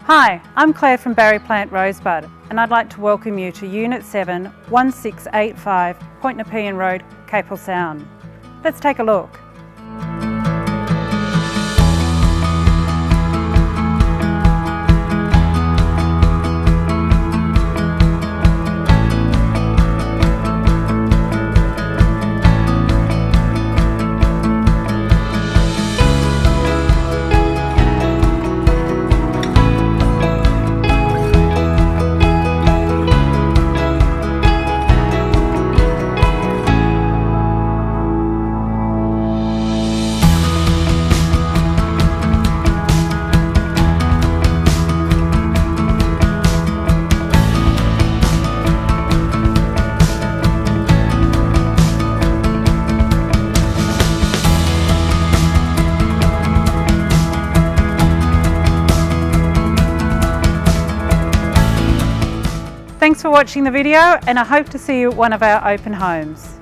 Hi, I'm Claire from Barry Plant Rosebud, and I'd like to welcome you to Unit 7, 1685 Point Nepean Road, Capel Sound. Let's take a look. Thanks for watching the video, and I hope to see you at one of our open homes.